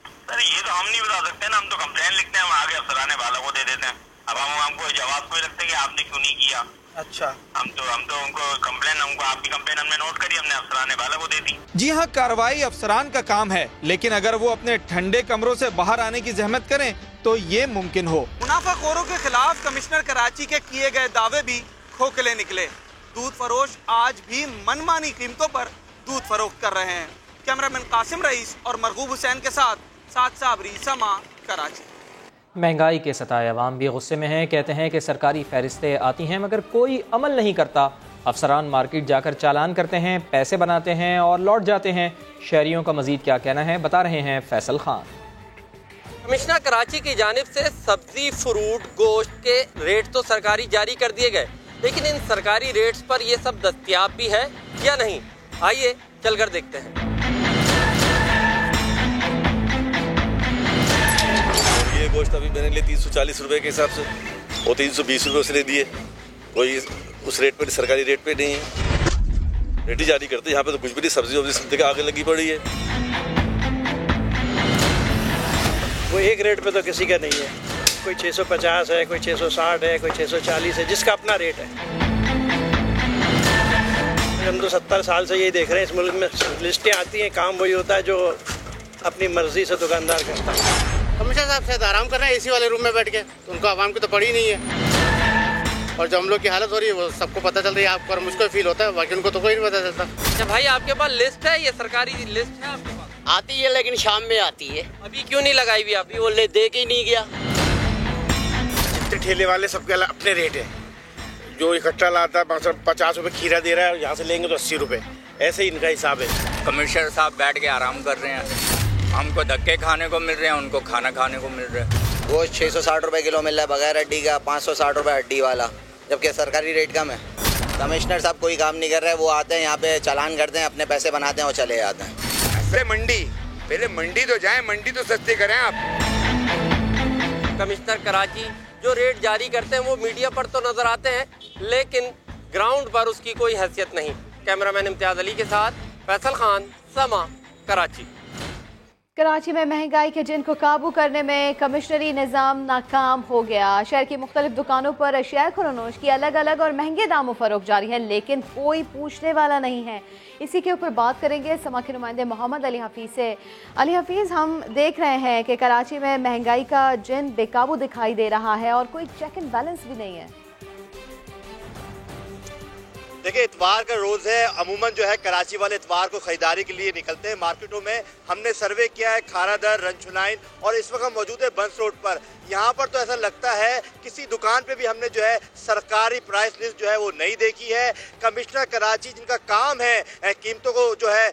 सर ये तो हम नहीं बता सकते ना, हम तो कंप्लेन लिखते हैं, हम आगे अफसराने वालों को दे देते हैं। अब हमको जवाब कोई लगता है कि आपने क्यों नहीं किया। अच्छा, हम तो उनको कंप्लेन, हमको आपकी कंप्लेन हमने नोट करी, हमने अफसराने वालों को दे दी। जी हाँ, कार्रवाई अफसरान का काम है, लेकिन अगर वो अपने ठंडे कमरों से बाहर आने की जहमत करें तो ये मुमकिन हो। मुनाफाखोरों के खिलाफ कमिश्नर कराची के किए गए दावे भी खोखले निकले। दूध फरोश आज भी मनमानी कीमतों पर दूध फरोख्त कर रहे हैं। कैमरामैन कासिम रईस और मरगूब हुसैन के साथ साबरी, समा, कराची। महंगाई के सताए अवाम भी गुस्से में हैं। कहते हैं कि सरकारी फहरिस्तें आती हैं मगर कोई अमल नहीं करता। अफसरान मार्केट जाकर चालान करते हैं, पैसे बनाते हैं और लौट जाते हैं। शहरियों का मजीद क्या कहना है, बता रहे हैं फैसल खान। कमिश्नर कराची की जानिब से सब्जी, फ्रूट, गोश्त के रेट तो सरकारी जारी कर दिए गए, लेकिन इन सरकारी रेट्स पर ये सब दस्तयाब भी है या नहीं, आइए चलकर देखते हैं। गोश्त अभी मैंने लिए 340 रुपए के हिसाब से, वो 320 रुपए उसने दिए। कोई उस रेट पे, सरकारी रेट पे नहीं है, रेट ही जारी करते। यहाँ पे तो कुछ भी नहीं, सब्जी वब्जी सब के आगे लगी पड़ी है। वो एक रेट पे तो किसी का नहीं है, कोई 650 है, कोई 660 है, कोई 640 है, जिसका अपना रेट है। हम तो 70 साल से यही देख रहे हैं इस मुल्क में, लिस्टें आती हैं, काम वही होता है जो अपनी मर्जी से दुकानदार करता है। कमिश्नर साहब शायद आराम कर रहे हैं एसी वाले रूम में बैठ के, तो उनको आवाम की तो पड़ी नहीं है। और जो हम लोग की हालत हो रही है वो सबको पता चल रही है, आपको और मुझको फील होता है, बाकी उनको तो कोई नहीं पता चलता। अच्छा भाई, आपके पास लिस्ट है, ये सरकारी लिस्ट है आपके पास? आती है लेकिन शाम में आती है। अभी क्यों नहीं लगाई हुई? अभी वो ले दे के ही नहीं गया। जितने ठेले वाले सबके अपने रेट है, जो इकट्ठा लाता है 50 रुपए खीरा दे रहा है, यहाँ से लेंगे तो 80 रुपए, ऐसे ही इनका हिसाब है। कमिश्नर साहब बैठ के आराम कर रहे हैं, हमको धक्के खाने को मिल रहे हैं, उनको खाना खाने को मिल रहा है। वो 660 रुपए किलो मिल रहा है बगैर हड्डी का, 560 रुपए हड्डी वाला, जबकि सरकारी रेट कम है। कमिश्नर साहब कोई काम नहीं कर रहे हैं, वो आते हैं यहाँ पे चालान करते हैं, अपने पैसे बनाते हैं और चले जाते हैं। पहले मंडी तो जाएं, मंडी तो सस्ती करें आप। कमिश्नर कराची जो रेट जारी करते हैं वो मीडिया पर तो नजर आते हैं, लेकिन ग्राउंड पर उसकी कोई हैसियत नहीं। कैमरामैन इम्तियाज अली के साथ फैसल खान, समा, कराची। कराची में महंगाई के जिन को काबू करने में कमिश्नरी निज़ाम नाकाम हो गया। शहर की मुख्तलिफ दुकानों पर अशियाए खुरनोश की अलग अलग और महंगे दामों फरोख्त जारी है, लेकिन कोई पूछने वाला नहीं है। इसी के ऊपर बात करेंगे समा के नुमाइंदे मोहम्मद अली हफीज़ से। अली हफीज़, हम देख रहे हैं कि कराची में महंगाई का जिन बेकाबू दिखाई दे रहा है और कोई चेक एंड बैलेंस भी नहीं है। देखिए, इतवार का रोज़ है, अमूमन जो है कराची वाले इतवार को खरीदारी के लिए निकलते हैं मार्केटों में। हमने सर्वे किया है खारादर, रंचुनाइन और इस वक्त हम मौजूद है बंस रोड पर। यहाँ पर तो ऐसा लगता है किसी दुकान पे भी हमने जो है सरकारी प्राइस लिस्ट जो है वो नहीं देखी है। कमिश्नर कराची जिनका काम है कीमतों को जो है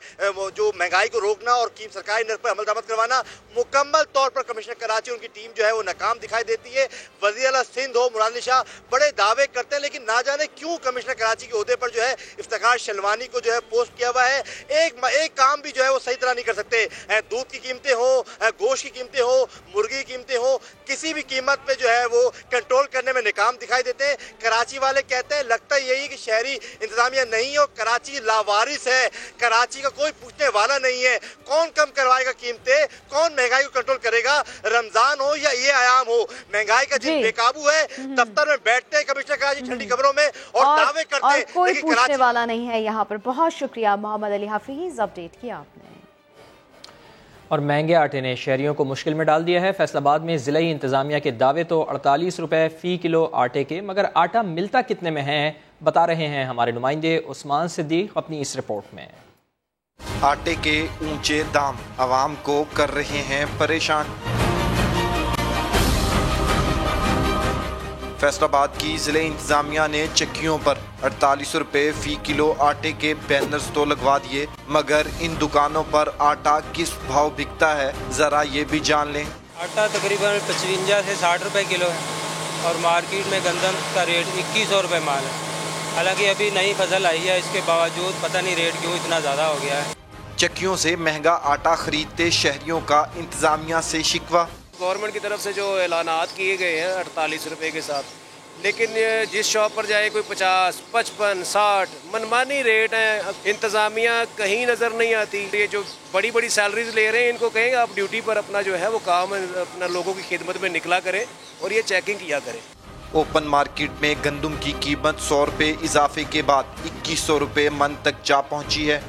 जो महंगाई को रोकना और सरकारी नर्ख पर अमल दरामद करवाना, मुकम्मल तौर पर कमिश्नर कराची उनकी टीम जो है वो नाकाम दिखाई देती है। वज़ीर आला सिंध हो मुराद अली शाह बड़े दावे करते हैं, लेकिन ना जाने क्यों कमिश्नर कराची के ओहदे पर जो है इफ्तिखार शलवानी को जो है पोस्ट किया हुआ है। एक काम भी जो है वो सही तरह नहीं कर सकते। दूध की कीमतें हो, गोश्त की कीमतें हो, मुर्गी की कीमतें हो, किसी भी कीमत पे जो है वो कंट्रोल करने में नाकाम दिखाई देते हैं। कराची वाले कहते हैं लगता यही कि शहरी इंतजामिया नहीं हो, कराची लावारिस है, कराची का कोई पूछने वाला नहीं है। कौन कम करवाएगा कीमतें, कौन महंगाई को कंट्रोल करेगा? रमजान हो या ये आयाम हो, महंगाई का जिन बेकाबू है। दफ्तर में बैठते हैं कमिश्नर कराची ठंडी खबरों में और दावे करते हैं, कोई पूछने वाला नहीं है यहाँ पर। बहुत शुक्रिया मोहम्मद अली हफीज, अपडेट किया आपने। और महंगे आटे ने शहरियों को मुश्किल में डाल दिया है। फैसलाबाद में ज़िला इंतज़ामिया के दावे तो 48 रुपए फ़ी किलो आटे के, मगर आटा मिलता कितने में है बता रहे हैं हमारे नुमाइंदे उस्मान सिद्दीक अपनी इस रिपोर्ट में। आटे के ऊंचे दाम आवाम को कर रहे हैं परेशान। फैसलाबाद की जिले इंतजामिया ने चक्कियों पर 48 रुपए फ़ी किलो आटे के बैनर्स तो लगवा दिए, मगर इन दुकानों पर आटा किस भाव बिकता है जरा ये भी जान लें। आटा तकरीबन 55 से 60 रुपए किलो है और मार्केट में गंदम का रेट 2100 रुपए माल है। हालांकि अभी नई फसल आई है, इसके बावजूद पता नहीं रेट क्यों इतना ज़्यादा हो गया है। चक्कियों से महंगा आटा खरीदते शहरियों का इंतजामिया से शिकवा। गवर्नमेंट की तरफ से जो ऐलानात किए गए हैं 48 रुपए के साथ, लेकिन जिस शॉप पर जाए कोई 50, 55, 60 मनमानी रेट है। इंतज़ामिया कहीं नज़र नहीं आती। ये जो बड़ी बड़ी सैलरीज ले रहे हैं इनको कहेंगे आप ड्यूटी पर अपना जो है वो काम अपना लोगों की खिदमत में निकला करें और ये चेकिंग किया करें। ओपन मार्केट में गंदम की कीमत 100 रुपए इजाफे के बाद 2100 रुपए मन तक जा पहुंची है।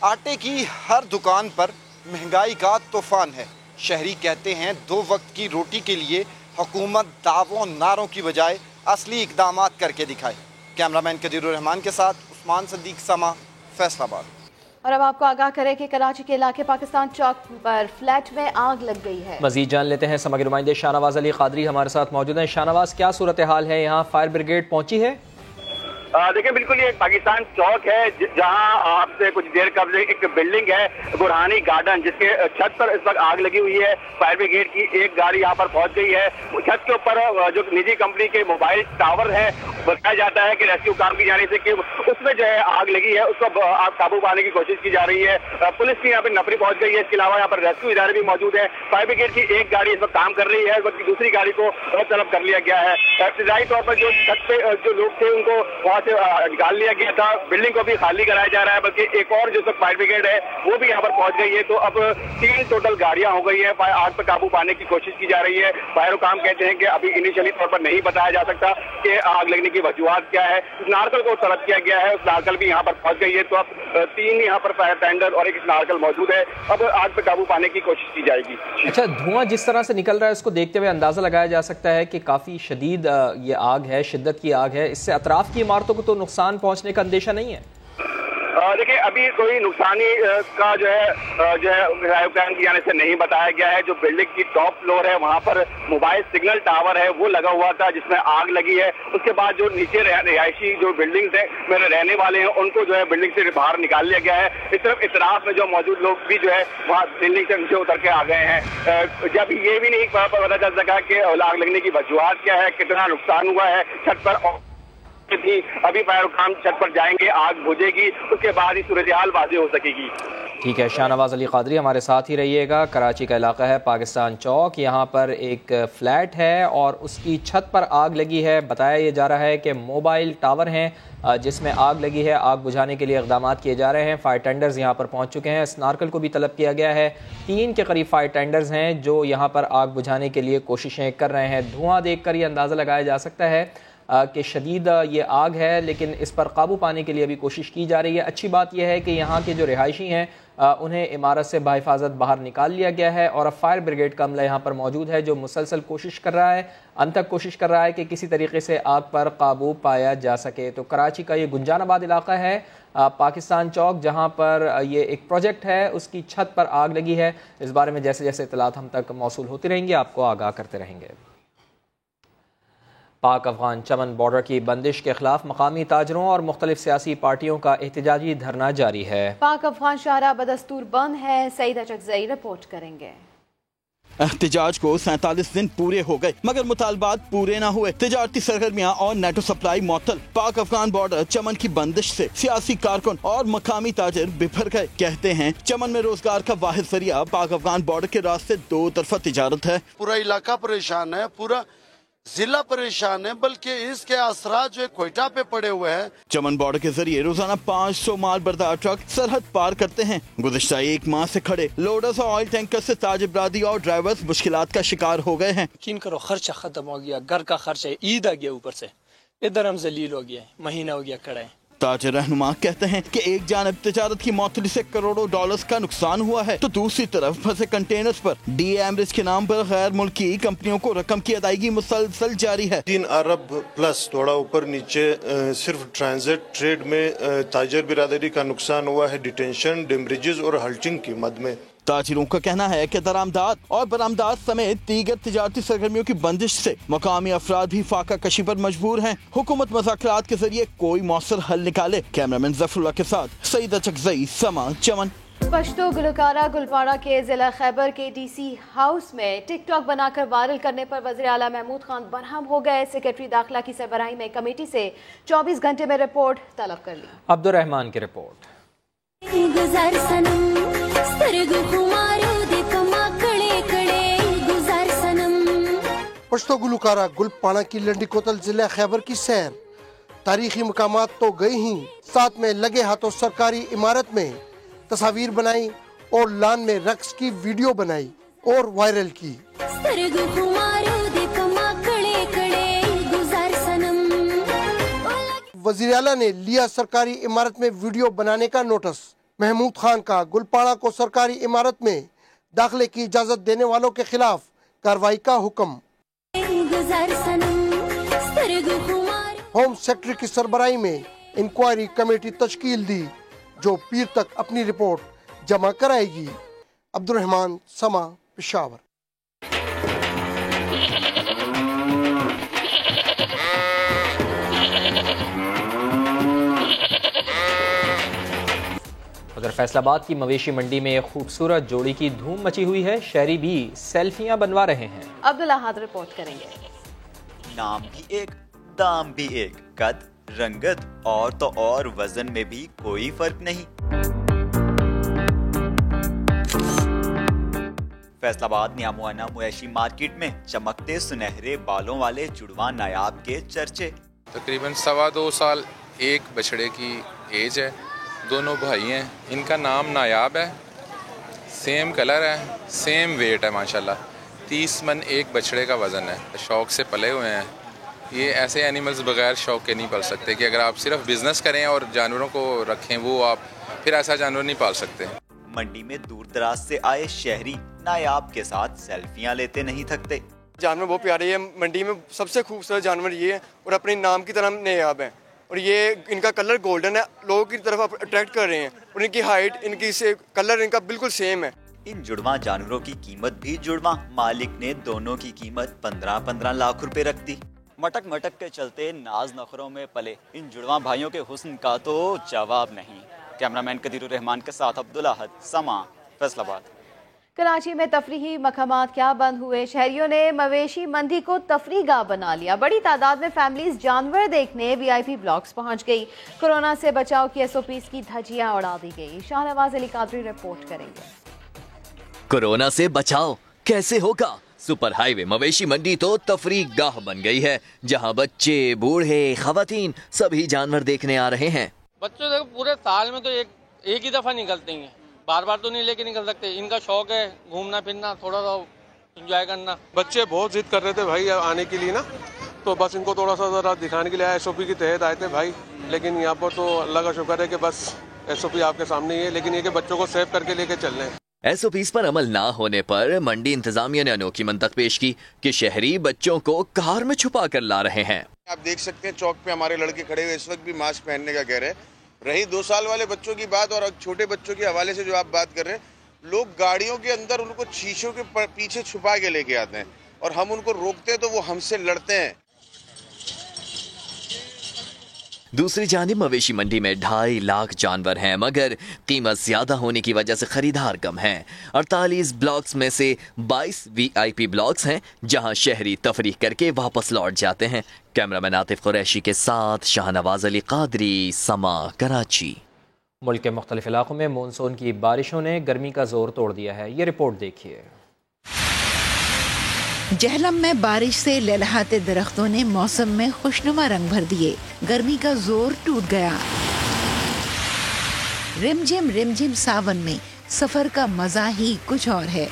आटे की हर दुकान पर महंगाई का तूफान है। शहरी कहते हैं 2 वक्त की रोटी के लिए हुकूमत दावों नारों की बजाय असली इकदामात करके दिखाए। कैमरामैन कदीरुर रहमान के साथ उस्मान सदीक, समा, फैसलाबाद। और अब आपको आगाह करें कि कराची के इलाके पाकिस्तान चौक पर फ्लैट में आग लग गई है। मजीद जान लेते हैं समग्र नुमाइंदे शाहनवाज अली कादरी हमारे साथ मौजूद हैं। शाहनवाज, क्या सूरत हाल है यहाँ? फायर ब्रिगेड पहुंची है? देखिए बिल्कुल ये पाकिस्तान चौक है जहां आपसे कुछ देर कबल एक बिल्डिंग है बुरहानी गार्डन, जिसके छत पर इस वक्त आग लगी हुई है। फायर ब्रिगेड की एक गाड़ी यहां पर पहुंच गई है। छत के ऊपर जो निजी कंपनी के मोबाइल टावर है, बताया जाता है कि रेस्क्यू काम की जाने से कि उसमें जो है आग लगी है, उसको आग काबू पाने की कोशिश की जा रही है। पुलिस की यहाँ पे नफरी पहुंच गई है। इसके अलावा यहाँ पर रेस्क्यू इदारे भी मौजूद है। फायर ब्रिगेड की एक गाड़ी इस वक्त काम कर रही है, इस वक्त दूसरी गाड़ी को तलब कर लिया गया है। इब्तदाई तौर पर जो छत पे जो लोग थे उनको वहां से निकाल लिया गया था। बिल्डिंग को भी खाली कराया जा रहा है, बल्कि एक और जो फायर ब्रिगेड है वो भी यहाँ पर पहुंच गई है। तो अब 3 टोटल गाड़ियां हो गई है। आग पर काबू पाने की कोशिश की जा रही है। फायर हुकाम कहते हैं कि अभी इनिशियली तौर पर नहीं बताया जा सकता कि आग लगने की वजूहात क्या है। नारकल को तलब किया गया है, उस नारकल भी यहाँ पर पहुंच गई है। तो अब 3 यहाँ पर फायर टेंडर और एक नारकल मौजूद है। अब आग पर काबू पाने की कोशिश की जाएगी। अच्छा, धुआं जिस तरह से निकल रहा है उसको देखते हुए अंदाजा लगाया जा सकता है कि काफी शदीद ये आग है, शिद्दत की आग है। इससे अतराफ की इमारतों को तो नुकसान पहुंचने का अंदेशा नहीं है? देखिए अभी कोई नुकसानी का जो है प्लान की जाने से नहीं बताया गया है। जो बिल्डिंग की टॉप फ्लोर है वहां पर मोबाइल सिग्नल टावर है वो लगा हुआ था, जिसमें आग लगी है। उसके बाद जो नीचे रिहायशी जो बिल्डिंग्स है में रहने वाले हैं उनको जो है बिल्डिंग से बाहर निकाल लिया गया है। इस तरफ इतराफ में जो मौजूद लोग भी जो है वहाँ बिल्डिंग से नीचे उतर के आ गए हैं। जब ये भी नहीं पता चल सका कि आग लगने की वजूहात क्या है, कितना नुकसान हुआ है छत पर थी। अभी फायर हुकाम छत पर जाएंगे, आग बुझेगी, उसके बाद ही सूरत हाल वाज़ेह हो सकेगी। ठीक है, शाहनवाज अली कादरी हमारे साथ ही रहिएगा। कराची का इलाका है पाकिस्तान चौक, यहाँ पर एक फ्लैट है और उसकी छत पर आग लगी है। बताया ये जा रहा है कि मोबाइल टावर हैं जिसमें आग लगी है। आग बुझाने के लिए इक़दाम किए जा रहे हैं। फायर टेंडर्स यहाँ पर पहुँच चुके हैं। स्नार्कल को भी तलब किया गया है। 3 के करीब फायर टेंडर्स हैं जो यहाँ पर आग बुझाने के लिए कोशिशें कर रहे हैं। धुआं देख कर ये अंदाज़ा लगाया जा सकता है कि शदीद ये आग है, लेकिन इस पर काबू पाने के लिए अभी कोशिश की जा रही है। अच्छी बात यह है कि यहाँ के जो रिहायशी हैं उन्हें इमारत से बाहिफाजत बाहर निकाल लिया गया है और अब फायर ब्रिगेड का अमला यहाँ पर मौजूद है जो मुसलसल कोशिश कर रहा है, अंत तक कोशिश कर रहा है कि किसी तरीके से आग पर काबू पाया जा सके। तो कराची का ये गुंजानाबाद इलाका है, पाकिस्तान चौक, जहाँ पर ये एक प्रोजेक्ट है उसकी छत पर आग लगी है। इस बारे में जैसे जैसे इत्तलात हम तक मौसूल होती रहेंगी आपको आगाह करते रहेंगे। पाक अफगान चमन बॉर्डर की बंदिश के खिलाफ मकामी ताजरों और मुख्तलिफ सियासी पार्टियों का एहतजाजी धरना जारी है। पाक अफगान शाहरा बदस्तूर बंद है। सईदा चकजई रिपोर्ट करेंगे। एहतजाज को 47 दिन पूरे हो गए मगर मुतालबात पूरे न हुए। तिजारती सरगर्मियाँ और नेटो सप्लाई मुअत्तल। पाक अफगान बॉर्डर चमन की बंदिश से सियासी कारकुन और मकामी ताजिर बिफर गए। कहते हैं चमन में रोजगार का वाहिद जरिया पाक अफगान बॉर्डर के रास्ते 2 तरफा तिजारत है। पूरा इलाका परेशान है, पूरा जिला परेशान है, बल्कि इसके असरात जो क्वेटा पे पड़े हुए हैं। चमन बॉर्डर के जरिए रोजाना 500 माल बरदार ट्रक सरहद पार करते हैं। गुज़िश्ता 1 माह से खड़े लोडर्स और ऑयल टैंकर से ताजिर बरादरी और ड्राइवर्स मुश्किलात का शिकार हो गए हैं। यकीन करो खर्चा खत्म हो गया, घर का खर्चा, ईद आ गया, ऊपर से इधर हम जलील हो गया, महीना हो गया खड़ा है। ताजिर रहनुमा कहते हैं कि एक जानब तिजारत की मौतली से करोड़ों डॉलर्स का नुकसान हुआ है तो दूसरी तरफ फंसे कंटेनर्स पर DA एमरेज के नाम पर गैर मुल्की कंपनियों को रकम की अदायगी मुसलसल जारी है। 3 अरब प्लस थोड़ा ऊपर नीचे सिर्फ ट्रांजिट ट्रेड में ताजिर बिरादरी का नुकसान हुआ है, डिटेंशन, डेमरेजेस और हल्टिंग की मद में। ताजिरों का कहना है कि दरामदात और बरामदात समेत दीगर तिजारती सरगर्मियों की बंदिश से मकामी अफराद भी फाका कशी पर मजबूर हैं। हुकूमत मुज़ाकरात के जरिए कोई मौसर हल निकाले। कैमरामैन जफरुल्लाह के साथ सईदा चकजई, समा, चमन। पश्तो गुलकारा गुलपाड़ा के जिला खैबर के DC हाउस में टिकटॉक बनाकर वायरल करने पर वज़ीर आला महमूद खान बरहम हो गए। सेक्रेटरी दाखिला की सरबराही में कमेटी से 24 घंटे में रिपोर्ट तलब कर ली। अब्दुर्रहमान की रिपोर्ट। पश्तो गुलकारा गुलपाड़ा की लंडी कोतल जिला खैबर की सैर, तारीखी मकामात तो गई ही, साथ में लगे हाथों सरकारी इमारत में तस्वीर बनाई और लान में रक्स की वीडियो बनाई और वायरल की। वज़ीर आला ने लिया सरकारी इमारत में वीडियो बनाने का नोटिस। महमूद खान का गुलपाड़ा को सरकारी इमारत में दाखिले की इजाजत देने वालों के खिलाफ कार्रवाई का हुक्म। होम सेक्रेटरी की सरबराही में इंक्वायरी कमेटी तश्कील दी जो पीर तक अपनी रिपोर्ट जमा कराएगी। अब्दुर्रहमान, समा, पेशावर। उधर फैसलाबाद की मवेशी मंडी में एक खूबसूरत जोड़ी की धूम मची हुई है। शहरी भी सेल्फियां बनवा रहे हैं। अब्दुल्ला हाद रिपोर्ट करेंगे। नाम भी एक, दाम भी एक, कद, रंगत और तो और वजन में भी कोई फर्क नहीं। फैसलाबाद न्यामुआना मवेशी मार्केट में चमकते सुनहरे बालों वाले जुड़वा नायाब के चर्चे। तकरीबन 2.25 साल एक बछड़े की एज है, दोनों भाई हैं। इनका नाम नायाब है, सेम कलर है, सेम वेट है माशाल्लाह। 30 मन एक बछड़े का वज़न है। शौक़ से पले हुए हैं। ये ऐसे एनिमल्स बगैर शौक़ के नहीं पाल सकते कि अगर आप सिर्फ बिजनेस करें और जानवरों को रखें, वो आप फिर ऐसा जानवर नहीं पाल सकते। मंडी में दूर दराज से आए शहरी नायाब के साथ सेल्फियां लेते नहीं थकते। जानवर बहुत प्यारे हैं। मंडी में सबसे खूबसूरत जानवर ये है और अपने नाम की तरह नायाब हैं। और ये इनका कलर गोल्डन है, लोगों की तरफ अट्रैक्ट कर रहे हैं। और इनकी हाइट, इनकी से कलर इनका बिल्कुल सेम है। इन जुड़वा जानवरों की कीमत भी जुड़वा। मालिक ने दोनों की कीमत 15-15 लाख रुपए रख दी। मटक मटक के चलते नाज नखरों में पले इन जुड़वा भाइयों के हुस्न का तो जवाब नहीं। कैमरामैन कदीरुर रहमान के साथ अब्दुल्ला हद, समा, फैसलाबाद। कराची में तफरीही मकामात क्या बंद हुए। शहरियों ने मवेशी मंडी को तफरीह गाह बना लिया। बड़ी तादाद में फैमिलीज जानवर देखने VIP ब्लॉक्स पहुंच गई। कोरोना से बचाव की SOPs की धज्जियां उड़ा दी गई। शाहनवाज अली कादरी रिपोर्ट करेंगे। कोरोना से बचाव कैसे होगा? सुपर हाईवे मवेशी मंडी तो तफरीह गाह बन गई है, जहां बच्चे, बूढ़े, खवातीन सभी जानवर देखने आ रहे हैं। बच्चों देखो पूरे साल में तो एक ही दफा निकलते हैं, बार बार तो नहीं लेके निकल सकते। इनका शौक है घूमना फिरना, थोड़ा सा एंजॉय करना। बच्चे बहुत जिद कर रहे थे भाई आने के लिए ना, तो बस इनको थोड़ा सा जरा दिखाने के लिए SOP के तहत आए थे भाई। लेकिन यहाँ पर तो अल्लाह का शुक्र है कि बस SOP आपके सामने ही है, लेकिन ये कि बच्चों को सेव करके लेके चल रहे हैं। SOPs पर अमल ना होने पर मंडी इंतजामिया ने अनोखी मंतक पेश की कि शहरी बच्चों को कार में छुपा कर ला रहे हैं। आप देख सकते हैं चौक पे हमारे लड़के खड़े हुए इस वक्त भी मास्क पहनने का कह रहे हैं। रही 2 साल वाले बच्चों की बात और छोटे बच्चों के हवाले से जो आप बात कर रहे हैं, लोग गाड़ियों के अंदर उनको शीशों के पीछे छुपा के लेके आते हैं और हम उनको रोकते हैं तो वो हमसे लड़ते हैं। दूसरी जानिब मवेशी मंडी में 2.5 लाख जानवर हैं, मगर कीमत ज्यादा होने की वजह से खरीदार कम हैं। 48 ब्लॉक्स में से 22 VIP ब्लॉक्स हैं, जहां शहरी तफरीह करके वापस लौट जाते हैं। कैमरामैन आतिफ कुरैशी के साथ शाहनवाज अली कादरी, समा, कराची। मुल्क के मुख्तलिफ इलाकों में मानसून की बारिशों ने गर्मी का जोर तोड़ दिया है। ये रिपोर्ट देखिए। जहलम में बारिश से लहलहाते दरख्तों ने मौसम में खुशनुमा रंग भर दिए। गर्मी का जोर टूट गया। रिमझिम सावन में सफर का मजा ही कुछ और है।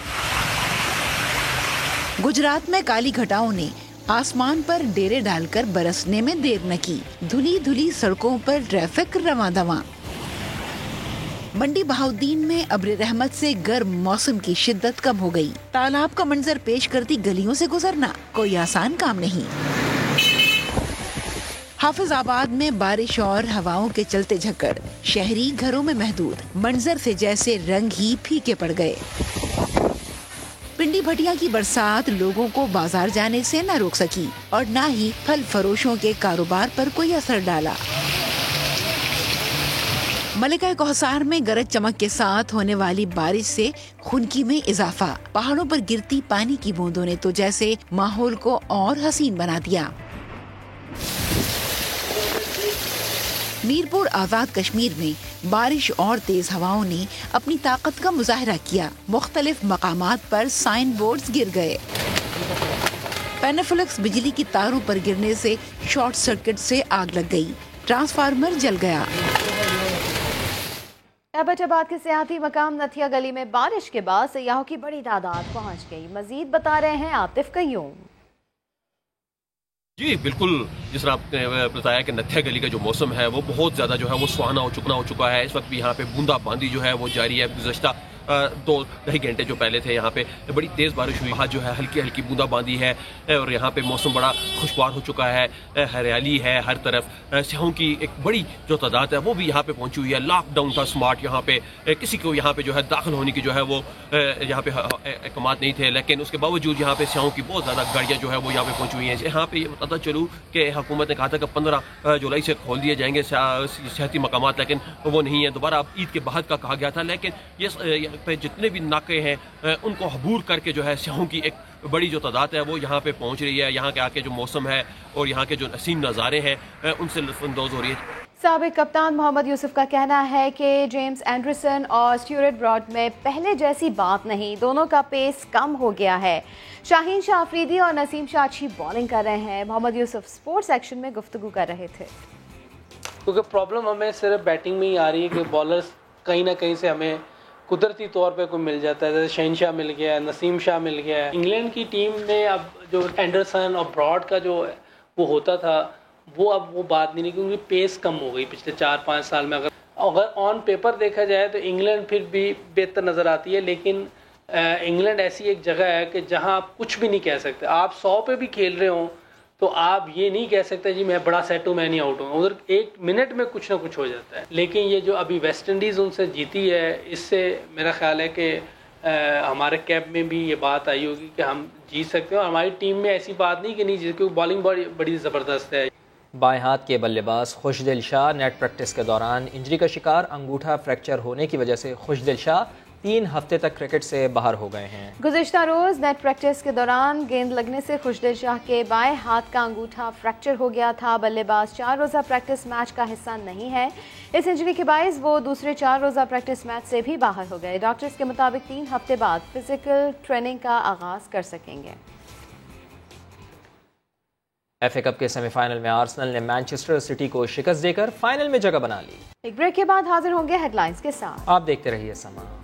गुजरात में काली घटाओं ने आसमान पर डेरे डालकर बरसने में देर न की। धुली धुली सड़कों पर ट्रैफिक रवां-दवां। मंडी बहाउद्दीन में अब्र रहमत से गर्म मौसम की शिद्दत कम हो गई। तालाब का मंजर पेश करती गलियों से गुजरना कोई आसान काम नहीं। हाफिजाबाद में बारिश और हवाओं के चलते झक्कड़, शहरी घरों में महदूद। मंजर से जैसे रंग ही फीके पड़ गए। पिंडी भटिया की बरसात लोगों को बाजार जाने से न रोक सकी और न ही फल फरोशों के कारोबार पर कोई असर डाला। मलिका कोहसार में गरज चमक के साथ होने वाली बारिश से खुनकी में इजाफा। पहाड़ों पर गिरती पानी की बूंदों ने तो जैसे माहौल को और हसीन बना दिया। मीरपुर आजाद कश्मीर में बारिश और तेज हवाओं ने अपनी ताकत का मुजाहरा किया। मुख्तलिफ मकामात पर साइन बोर्ड्स गिर गए। पेनाफ्लेक्स बिजली की तारों पर गिरने से शॉर्ट सर्किट से आग लग गई। ट्रांसफार्मर जल गया। एबटाबाद के सियाहती मकाम नथिया गली में बारिश के बाद सयाहों की बड़ी तादाद पहुंच गई। मजीद बता रहे हैं आतिफ कयूम। जी बिल्कुल, जिस तरह आपने बताया कि नथिया गली का जो मौसम है वो बहुत ज़्यादा जो है वो सुहाना हो चुका है। इस वक्त भी यहाँ पे बूंदा बांदी जो है वो जारी है। गुज़श्ता 2-2.5 घंटे जो पहले थे यहाँ पे बड़ी तेज़ बारिश हुई, वहाँ जो है हल्की हल्की बूंदाबांदी है और यहाँ पे मौसम बड़ा खुशगवार हो चुका है, हरियाली है हर तरफ। सियाहों की एक बड़ी जो तादाद है वो भी यहाँ पे पहुँची हुई है। लॉकडाउन था स्मार्ट, यहाँ पे किसी को यहाँ पे जो है दाखिल होने की जो है वो यहाँ पे अहकामात नहीं थे, लेकिन उसके बावजूद यहाँ पे सियाहों की बहुत ज़्यादा गाड़ियाँ जो है वो यहाँ पे पहुँची हुई हैं। यहाँ पे ये बताता चलूँ कि हुकूमत ने कहा था कि 15 जुलाई से खोल दिए जाएंगे सियाहती मकामात, लेकिन वो नहीं है। दोबारा अब ईद के बाद का कहा गया था, लेकिन ये यहाँ पे जितने भी नाके हैं उनको अबूर करके जो है सियाहों की एक बड़ी जो तादाद है वो यहाँ पे पहुँच रही है। यहाँ के आके जो मौसम है और यहाँ के जो हसीन नज़ारे हैं उनसे लुत्फ़अंदोज़ हो रही है। साबिक कप्तान मोहम्मद यूसुफ का कहना है कि जेम्स एंडरसन और स्टुअर्ट ब्रॉड में पहले जैसी बात नहीं, दोनों का पेस कम हो गया है। शाहीन शाह अफरीदी और नसीम शाह अच्छी बॉलिंग कर रहे हैं। मोहम्मद यूसुफ स्पोर्ट्स सेक्शन में गुफ्तगू कर रहे थे। क्योंकि प्रॉब्लम हमें सिर्फ बैटिंग में ही आ रही है कि बॉलर्स कहीं ना कहीं से हमें कुदरती तौर पे कोई मिल जाता है, जैसे शाहीन शाह मिल गया, नसीम शाह मिल गया। इंग्लैंड की टीम में अब जो एंडरसन और ब्रॉड का जो वो होता था वो अब वो बात नहीं, क्योंकि पेस कम हो गई पिछले 4-5 साल में। अगर ऑन पेपर देखा जाए तो इंग्लैंड फिर भी बेहतर नज़र आती है, लेकिन इंग्लैंड ऐसी एक जगह है कि जहां आप कुछ भी नहीं कह सकते। आप 100 पे भी खेल रहे हो तो आप ये नहीं कह सकते जी मैं बड़ा सेट हूँ मैं नहीं आउट हूँ, उधर 1 मिनट में कुछ ना कुछ हो जाता है। लेकिन ये जो अभी वेस्ट इंडीज़ उनसे जीती है, इससे मेरा ख्याल है कि हमारे कैंप में भी ये बात आई होगी कि हम जीत सकते हैं। और हमारी टीम में ऐसी बात नहीं कि नहीं जीत, क्योंकि बॉलिंग बड़ी ज़बरदस्त है। बाएं हाथ के बल्लेबाज खुशदिल शाह नेट प्रैक्टिस के दौरान इंजरी का शिकार, अंगूठा फ्रैक्चर होने की वजह से खुशदिल शाह 3 हफ्ते तक क्रिकेट से बाहर हो गए हैं। गुज़िश्ता रोज़ नेट प्रैक्टिस के दौरान गेंद लगने से खुशदिल शाह के बाएं हाथ का अंगूठा फ्रैक्चर हो गया था। बल्लेबाज 4 रोज़ा प्रैक्टिस मैच का हिस्सा नहीं है। इस इंजरी के बायस वो दूसरे 4 रोज़ा प्रैक्टिस मैच से भी बाहर हो गए। डॉक्टर्स के मुताबिक 3 हफ्ते बाद फिजिकल ट्रेनिंग का आगाज़ कर सकेंगे। FA कप के सेमीफाइनल में आर्सेनल ने मैनचेस्टर सिटी को शिकस्त देकर फाइनल में जगह बना ली। एक ब्रेक के बाद हाजिर होंगे हेडलाइंस के साथ। आप देखते रहिए समा।